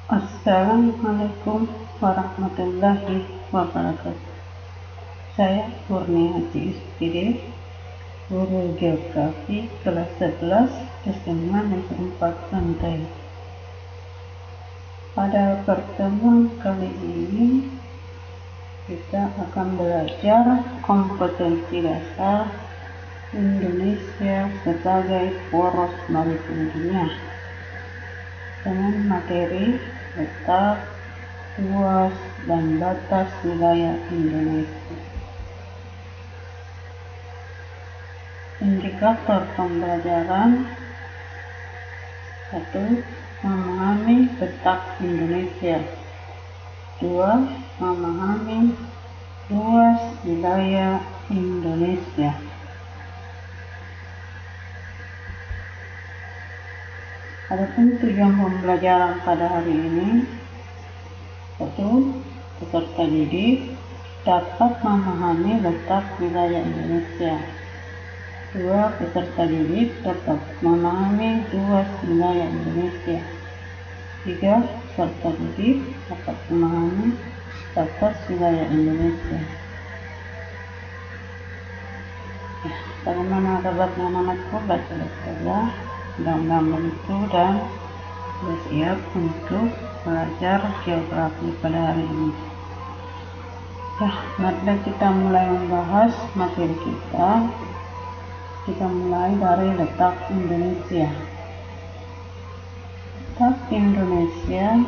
Assalamualaikum warahmatullahi wabarakatuh. Saya Murni Haji SPD, guru geografi kelas 11 SMA Negeri 4 Bantai. Pada pertemuan kali ini kita akan belajar kompetensi dasar Indonesia sebagai poros maritim dunia dengan materi letak, luas, dan batas wilayah Indonesia. Indikator pembelajaran 1. Memahami letak Indonesia. 2. Memahami luas wilayah Indonesia. Adapun tujuan pembelajaran pada hari ini, 1. Peserta didik dapat memahami letak wilayah Indonesia. 2. Peserta didik dapat memahami luas wilayah Indonesia. 3. Peserta didik dapat memahami batas wilayah Indonesia. Bagaimana kabarnya anak-anakku? Baca-baca mudah-mudahan begitu dan bersiap untuk belajar geografi pada hari ini. Marilah kita mulai membahas materi kita. Kita mulai dari letak Indonesia. Letak Indonesia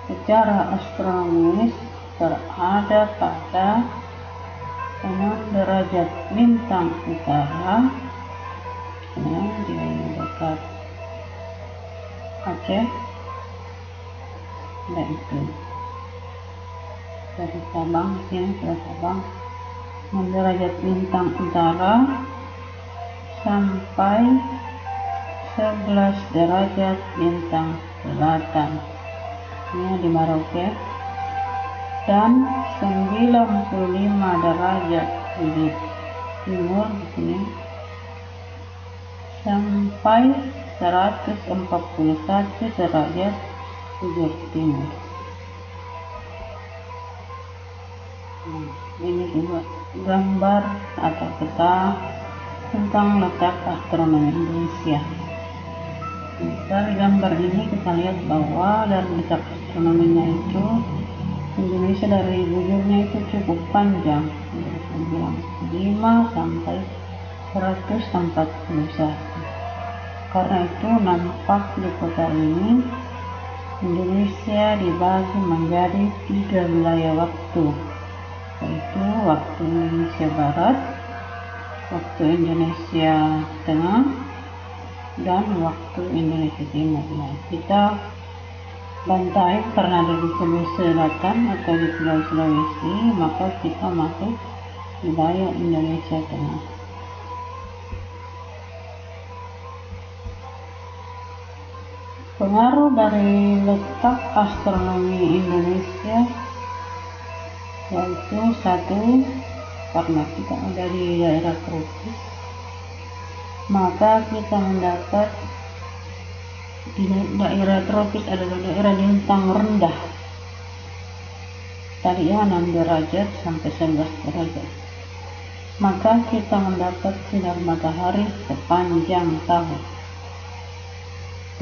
secara astronomis berada pada 6 derajat lintang utara di dekat Aceh. Dan itu dari Sabang, sini ke Sabang, 6 derajat lintang utara sampai 11 derajat lintang selatan. Ini di Merauke. Dan 95 derajat di timur di sini sampai 141 derajat ujung timur. Ini juga gambar atau peta tentang letak astronomi Indonesia. Dari gambar ini kita lihat bahwa dari letak astronominya itu Indonesia dari bujurnya itu cukup panjang, 95 sampai 141. Karena itu nampak di kota ini Indonesia dibagi menjadi 3 wilayah waktu, yaitu waktu Indonesia Barat, waktu Indonesia Tengah, dan waktu Indonesia Timur. Nah, kita Bantai karena ada di Sulawesi Selatan atau di Pulau Sulawesi, maka kita masuk wilayah Indonesia Tengah. Pengaruh dari letak astronomi Indonesia yaitu 1. Karena kita ada di daerah tropis, maka kita mendapat di daerah tropis adalah daerah lintang rendah. Tadi 6 derajat sampai 11 derajat. Maka kita mendapat sinar matahari sepanjang tahun.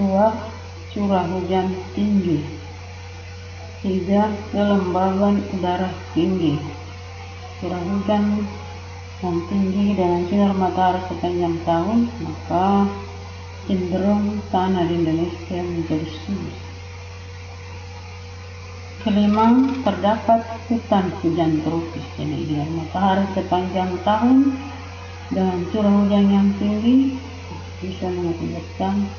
2. Curah hujan tinggi. 3. Kelembaban udara tinggi. Curah hujan yang tinggi dengan sinar matahari sepanjang tahun, maka cenderung tanah di Indonesia menjadi subur. 5. Terdapat hutan hujan tropis. Jadi sinar matahari sepanjang tahun dengan curah hujan yang tinggi bisa mengakibatkan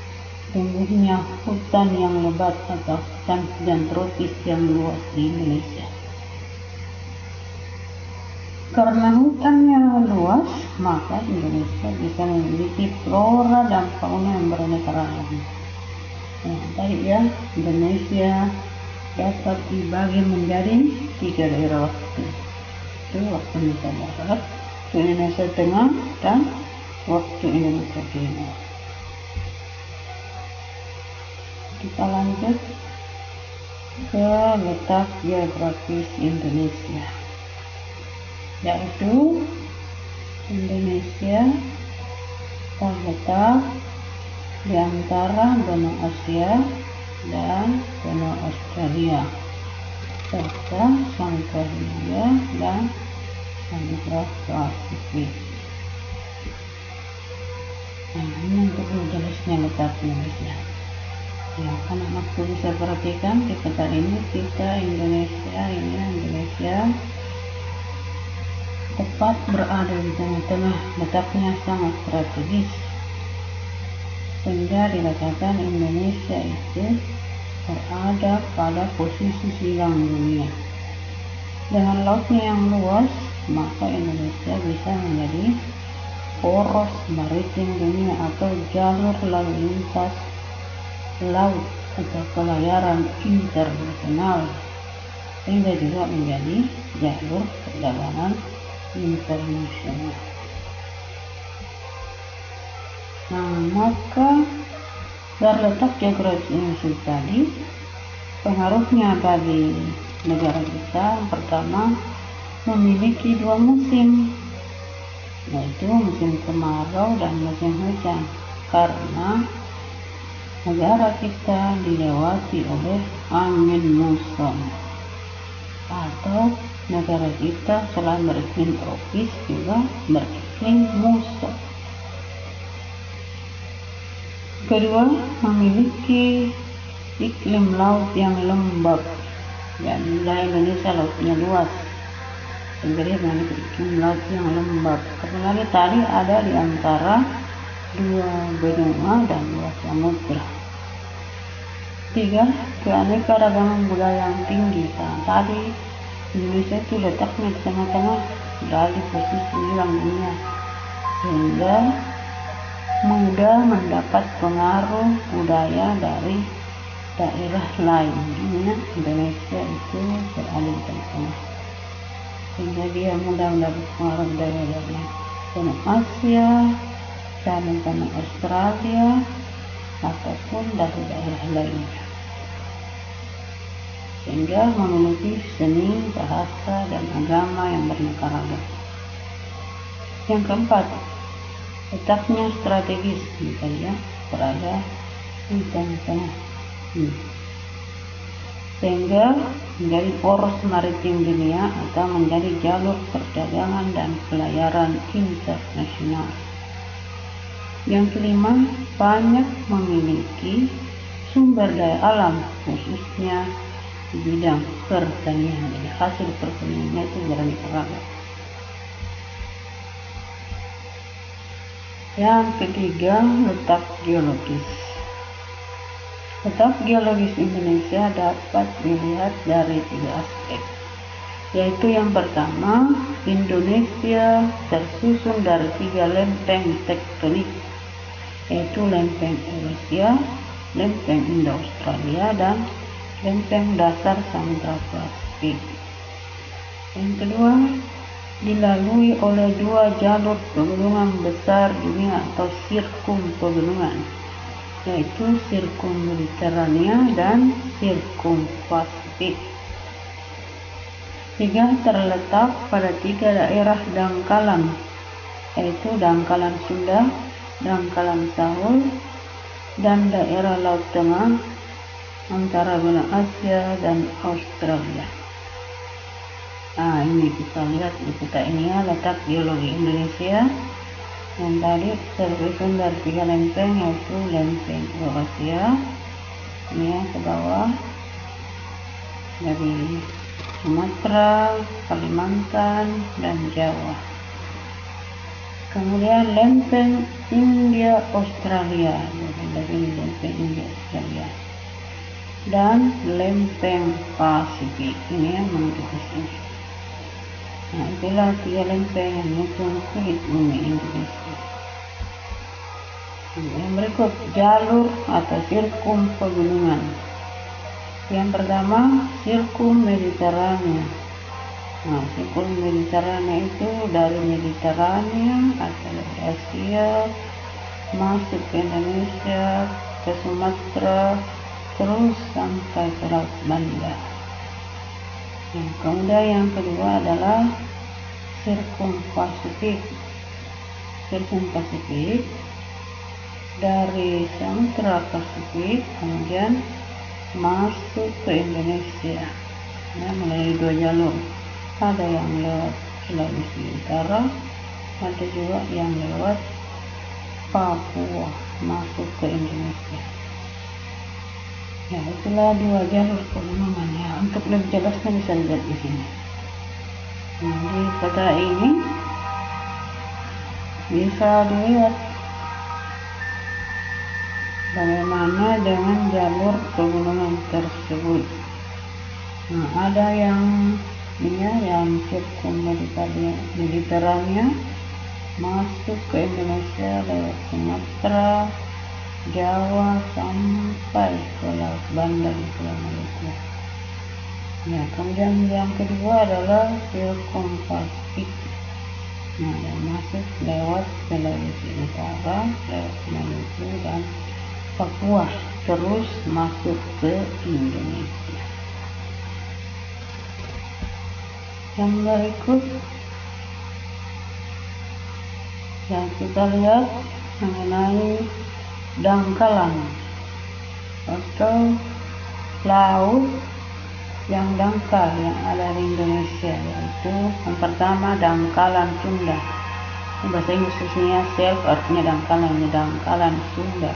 tumbuhnya hutan yang lebat atau hutan hujan tropis yang luas di Indonesia. Karena hutannya luas, maka Indonesia bisa memiliki flora dan fauna yang beraneka ragam. Tadi Indonesia dapat dibagi menjadi 3 daerah waktu. Itu waktu Indonesia Barat, waktu Indonesia Tengah, dan waktu Indonesia Timur. Kita lanjut ke letak geografis Indonesia, yaitu Indonesia terletak di antara benua Asia dan benua Australia serta Samudra Hindia dan Samudra Pasifik. Nah, ini untuk jenisnya letak Indonesia. Ya, anak-anakku bisa perhatikan di peta ini kita Indonesia tepat berada di tengah-tengah, letaknya sangat strategis, sehingga dikatakan Indonesia itu berada pada posisi silang dunia. Dengan lautnya yang luas, maka Indonesia bisa menjadi poros maritim dunia atau jalur lalu lintas laut atau pelayaran internasional, sehingga juga menjadi jalur perdagangan internasional. Nah, maka dari letak geografis tadi, pengaruhnya bagi negara kita yang pertama memiliki dua musim, yaitu musim kemarau dan musim hujan, karena negara kita dilewati oleh angin muson, atau negara kita selain beriklim tropis juga beriklim muson. Kedua, memiliki iklim laut yang lembab, dan Indonesia lautnya luas, jadi memiliki iklim laut yang lembab. Karena tadi ada di antara dua benua dan dua samudra. Tiga, keanekaragaman budaya yang tinggi. Tadi Indonesia itu letaknya di tengah-tengah, dari posisi silang dunia, sehingga mudah mendapat pengaruh budaya dari daerah lain. Indonesia itu berada di tengah-tengah, sehingga dia mudah mendapat pengaruh budaya dari benua Asia dan benua Australia ataupun dari daerah lainnya, sehingga memiliki seni, bahasa, dan agama yang beraneka ragam. Yang keempat, letaknya strategis, misalnya berada di tengah-tengah, sehingga menjadi poros maritim dunia atau menjadi jalur perdagangan dan pelayaran internasional. Yang kelima, banyak memiliki sumber daya alam, khususnya di bidang pertanian. Jadi hasil pertaniannya itu beraneka ragam. Yang ketiga, letak geologis. Letak geologis Indonesia dapat dilihat dari tiga aspek, yaitu yang pertama, Indonesia tersusun dari tiga lempeng tektonik, yaitu lempeng Eurasia, lempeng Indo-Australia, dan lempeng dasar Samudra Pasifik. Yang kedua, dilalui oleh dua jalur pegunungan besar dunia atau sirkum pegunungan, yaitu sirkum Mediterania dan sirkum Pasifik. Tiga, terletak pada tiga daerah dangkalan, yaitu dangkalan Sunda, dangkalan Sahul, dan daerah Laut Tengah antara benua Asia dan Australia. Nah, ini kita lihat di peta ini ya, letak geologi Indonesia yang tadi tersusun dari tiga lempeng, yaitu lempeng Eurasia, ini ya ke bawah dari Sumatera, Kalimantan, dan Jawa. Kemudian lempeng India Australia, dari lempeng India Australia, dan lempeng Pasifik, ini yang menuju sini. Nah, itulah tiga lempeng yang menyusun kulit bumi Indonesia. Yang berikut, jalur atau sirkum pegunungan. Yang pertama, sirkum Mediterania. Nah, sirkum Mediterania itu dari Mediterania atau dari Asia masuk ke Indonesia, ke Sumatera, terus sampai ke Laut Banda. Kemudian yang kedua adalah Sirkum Pasifik. Sirkum Pasifik dari Samudra Pasifik kemudian masuk ke Indonesia melalui 2 jalur. Ada yang lewat Sulawesi Utara, ada juga yang lewat Papua masuk ke Indonesia. Itulah 2 jalur pegunungannya. Untuk lebih jelasnya bisa dilihat di sini. Di peta ini bisa dilihat bagaimana dengan jalur pegunungan tersebut. Ada yang sirkum Mediterania masuk ke Indonesia lewat Sumatera, Jawa sampai ke Laut Banda di Pulau Maluku. Kemudian yang kedua adalah Sirkum Pasifik. Yang masuk lewat Sulawesi Utara, lewat Maluku dan Papua, terus masuk ke Indonesia. Yang berikut yang kita lihat mengenai dangkalan atau laut yang dangkal yang ada di Indonesia, yaitu yang pertama dangkalan Sunda. Bahasa Inggrisnya Shelf, artinya dangkalan Sunda.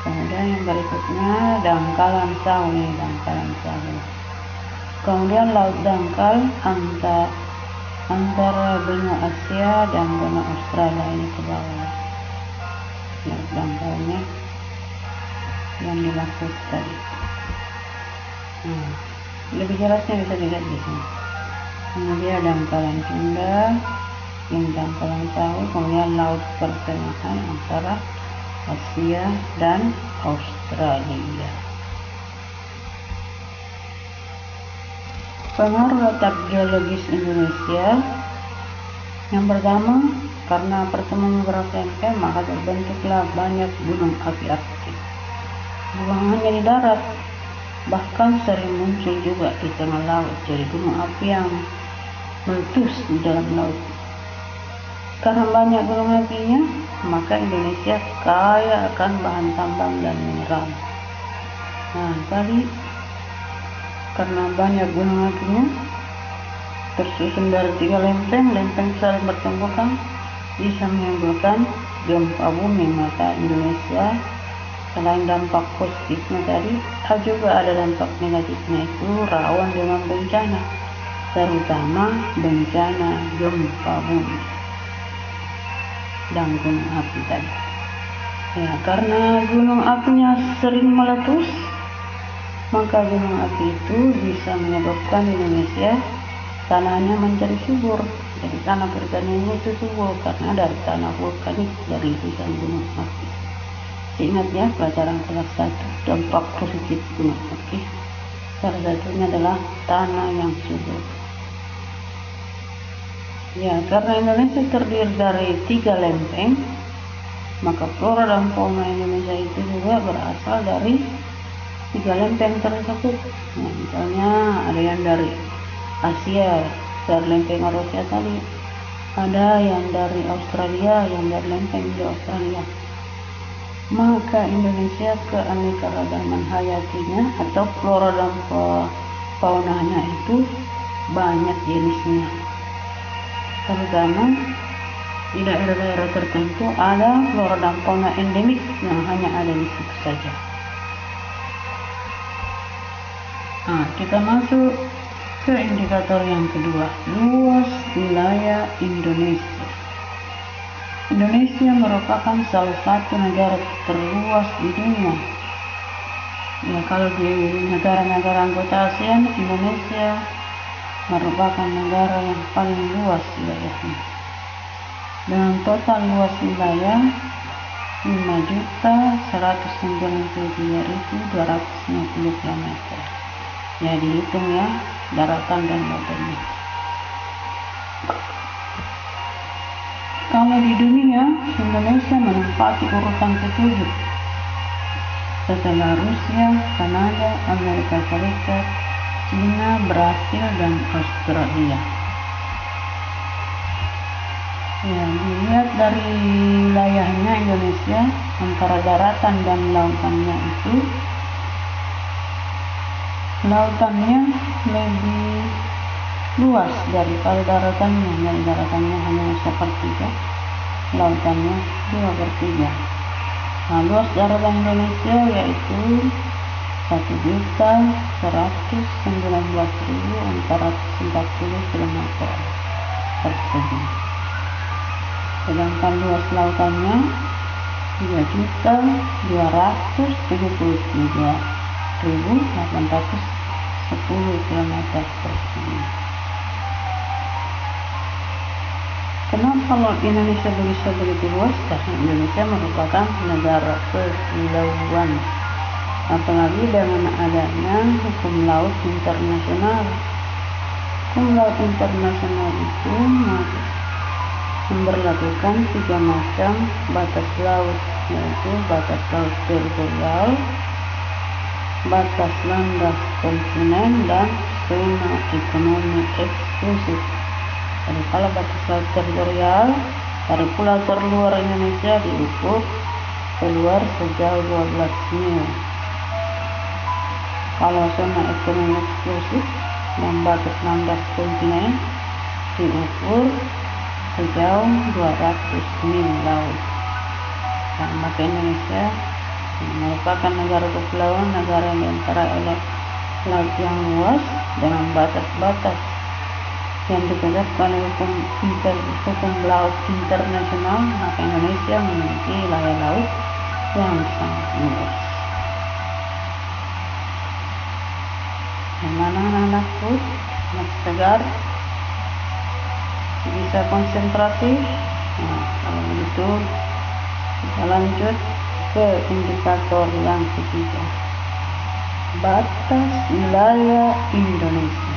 Kemudian yang berikutnya dangkalan Sawi. Kemudian laut dangkal antara benua Asia dan benua Australia, ini ke bawah. Laut dangkalnya yang dimaksud tadi. Lebih jelasnya bisa dilihat di sini. Kemudian dangkalan Sunda, yang dangkalan Sawi, kemudian laut pertengahan antara Asia dan Australia. Pengaruh letak geologis Indonesia. Yang pertama, karena pertemuan beberapa lempeng maka terbentuklah banyak gunung api aktif. Bukan hanya di darat, bahkan sering muncul juga di tengah laut, jadi gunung api yang meletus di dalam laut. Karena banyak gunung apinya, maka Indonesia kaya akan bahan tambang dan mineral. Tadi karena banyak gunung apinya tersusun dari 3 lempeng saling bertemu bisa menimbulkan gempa bumi. Maka Indonesia selain dampak positifnya tadi, juga ada dampak negatifnya, itu rawan dengan bencana, terutama bencana gempa bumi dan gunung api tadi. Karena gunung apinya sering meletus, maka gunung api itu bisa menyebabkan Indonesia tanahnya menjadi subur. Jadi tanah pertaniannya itu subur karena dari tanah vulkanik, dari letusan gunung api. Ingat ya, pelajaran kelas 1 dampak positif gunung api. Salah satunya adalah tanah yang subur. Karena Indonesia terdiri dari 3 lempeng, maka flora dan fauna Indonesia itu juga berasal dari 3 lempeng tersebut. Misalnya ada yang dari Asia, dari lempeng Eropa tadi, ada yang dari Australia, yang dari lempeng di Australia. Maka Indonesia keanekaragaman hayatinya atau flora dan faunanya itu banyak jenisnya. Terutama di daerah-daerah tertentu ada flora dan fauna endemik yang hanya ada di situ saja. Kita masuk ke indikator yang kedua, luas wilayah Indonesia. Indonesia merupakan salah satu negara terluas di dunia. Kalau di negara-negara anggota ASEAN, Indonesia merupakan negara yang paling luas wilayahnya. Dengan total luas wilayah 5.193.250 km. Dihitung ya, daratan dan lautannya. Kalau di dunia, Indonesia menempati urutan ke-7 setelah Rusia, Kanada, Amerika Serikat, Cina, Brasil, dan Australia. Ya, dilihat dari wilayahnya Indonesia, antara daratan dan lautannya itu, lautannya lebih luas daripada daratannya. Dari daratannya hanya sepertiga, lautannya 2/3. Nah, luas daratan Indonesia yaitu 1.119.440 km persegi. Sedangkan luas lautannya 3.273.810 km persegi. Kenapa laut Indonesia bisa begitu luas? Karena Indonesia merupakan negara kepulauan, apalagi dengan adanya hukum laut internasional. Hukum laut internasional itu memberlakukan 3 macam batas laut, yaitu batas laut teritorial, batas landas kontinen, dan zona ekonomi eksklusif. Jadi kalau batas laut teritorial dari pulau terluar Indonesia diukur keluar sejauh 12 mil. Kalau zona ekonomi eksklusif dan batas landas kontinen diukur sejauh 200 mil laut. Dan maka Indonesia merupakan negara kepulauan, negara yang diantara oleh laut yang luas dengan batas-batas yang ditetapkan oleh hukum laut internasional. Maka Indonesia memiliki wilayah laut yang sangat luas. Mana anak-anakku, masih segar, bisa konsentratif. Nah, kalau begitu kita lanjut ke indikator yang ketiga, batas wilayah Indonesia.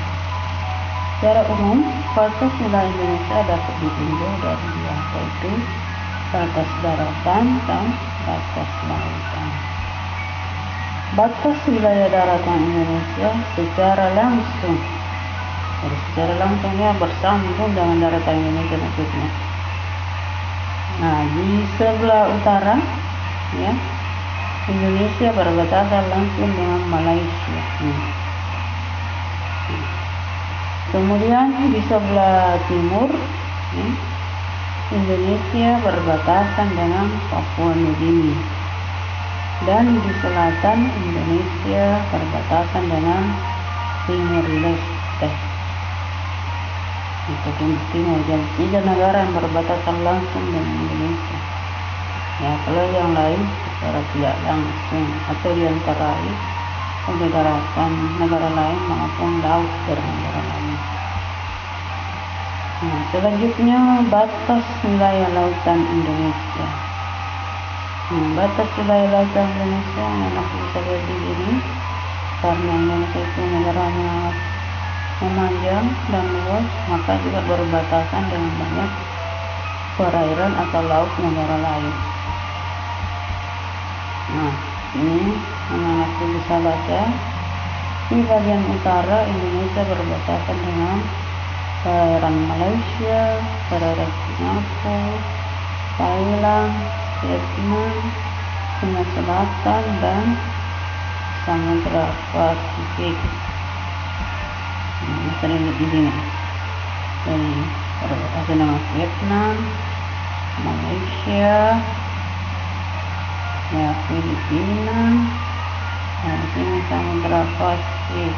Secara umum, batas wilayah Indonesia dapat ditinjau dari dua, yaitu batas daratan dan batas lautan. Batas wilayah daratan Indonesia secara langsung, jadi secara langsungnya bersambung dengan daratan Indonesia maksudnya. Nah, di sebelah utara, ya, Indonesia berbatasan langsung dengan Malaysia. Kemudian di sebelah timur, ya, Indonesia berbatasan dengan Papua Nugini, dan di selatan Indonesia berbatasan dengan Timur Leste. Itu pun timur, jadi 3 negara yang berbatasan langsung dengan Indonesia. Ya, kalau yang lain secara tidak langsung atau diantarai oleh daratan negara lain maupun laut dari negara lain. Nah, selanjutnya batas wilayah lautan Indonesia. Batas wilayah lautan Indonesia anak bisa lihat di sini, karena Indonesia itu negaranya memanjang dan luas, maka juga berbatasan dengan banyak perairan atau laut negara lain. Nah, ini anak bisa baca. Di bagian utara Indonesia berbatasan dengan perairan Malaysia, perairan Singapura, Thailand, Vietnam, Cina Selatan, dan Samudra Pasifik. Bisa dilihat di sini. Jadi berbatasan dengan Vietnam, Malaysia, ya, Filipina, dan sini Samudra Pasifik,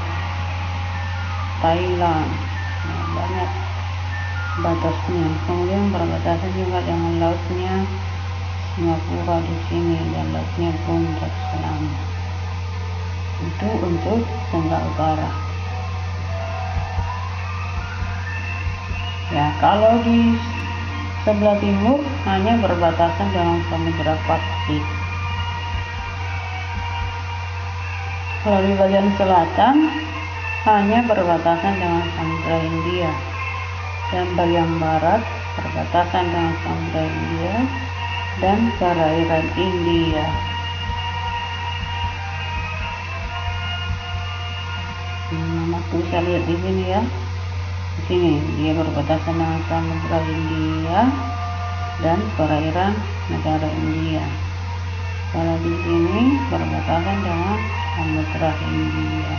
Thailand. Nah, banyak batasnya. Kemudian berbatasan juga dengan lautnya Singapura di sini, dan lautnya pun Darussalam. Itu untuk sebelah utara. Ya, kalau di sebelah timur hanya berbatasan dengan Samudra Pasifik. Kalau di bagian selatan hanya berbatasan dengan Samudra Hindia, dan bagian barat berbatasan dengan Samudra Hindia dan perairan India. bisa lihat di sini ya. Di sini dia berbatasan dengan Samudra Hindia dan perairan negara India. Kalau di sini berbatasan dengan Samudra Hindia.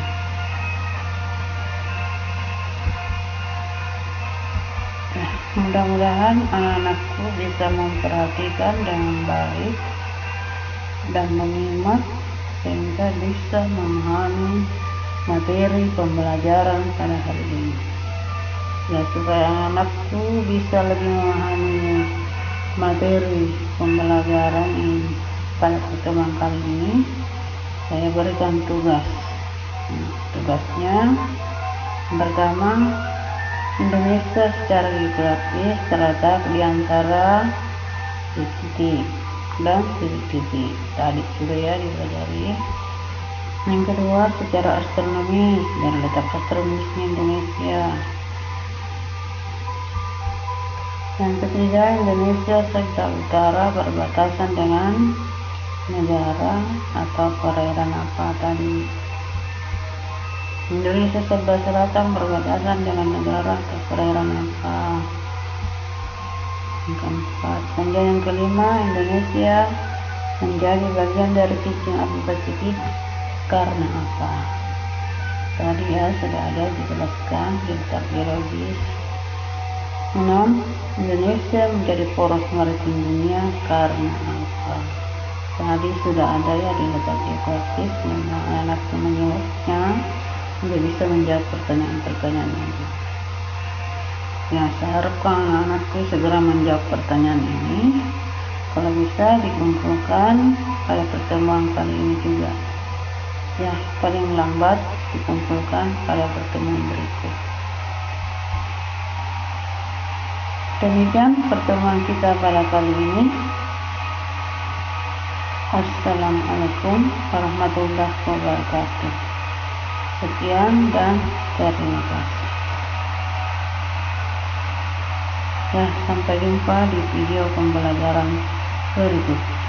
Mudah-mudahan anak-anakku bisa memperhatikan dengan baik dan menyimak sehingga bisa memahami materi pembelajaran pada hari ini. Ya, supaya anak-anakku bisa lebih memahami materi pembelajaran ini. Pada pertemuan kali ini saya berikan tugas. Tugasnya pertama, Indonesia secara geografis terletak di antara titik dan titik. Tadi sudah ya dipelajari. Yang kedua, secara astronomi dan letak astronomisnya Indonesia. Yang ketiga, Indonesia sebelah utara berbatasan dengan negara atau perairan apa tadi. Indonesia sebelah selatan berbatasan dengan negara atau perairan apa. Yang keempat, kemudian yang kelima, Indonesia menjadi bagian dari sistem api Pasifik karena apa? Tadi ya sudah ada dijelaskan di letak geologis. 6. Indonesia menjadi poros maritim dunia karena apa? Tadi sudah ada ya di letak geografis, yang anak menyimaknya sudah bisa menjawab pertanyaan-pertanyaan ini. Ya, saya harapkan anak-anakku segera menjawab pertanyaan ini. Kalau bisa dikumpulkan pada pertemuan kali ini juga. Ya, paling lambat dikumpulkan pada pertemuan berikut. Demikian pertemuan kita pada kali ini. Assalamualaikum warahmatullahi wabarakatuh. Sekian dan terima kasih. Ya, sampai jumpa di video pembelajaran berikut.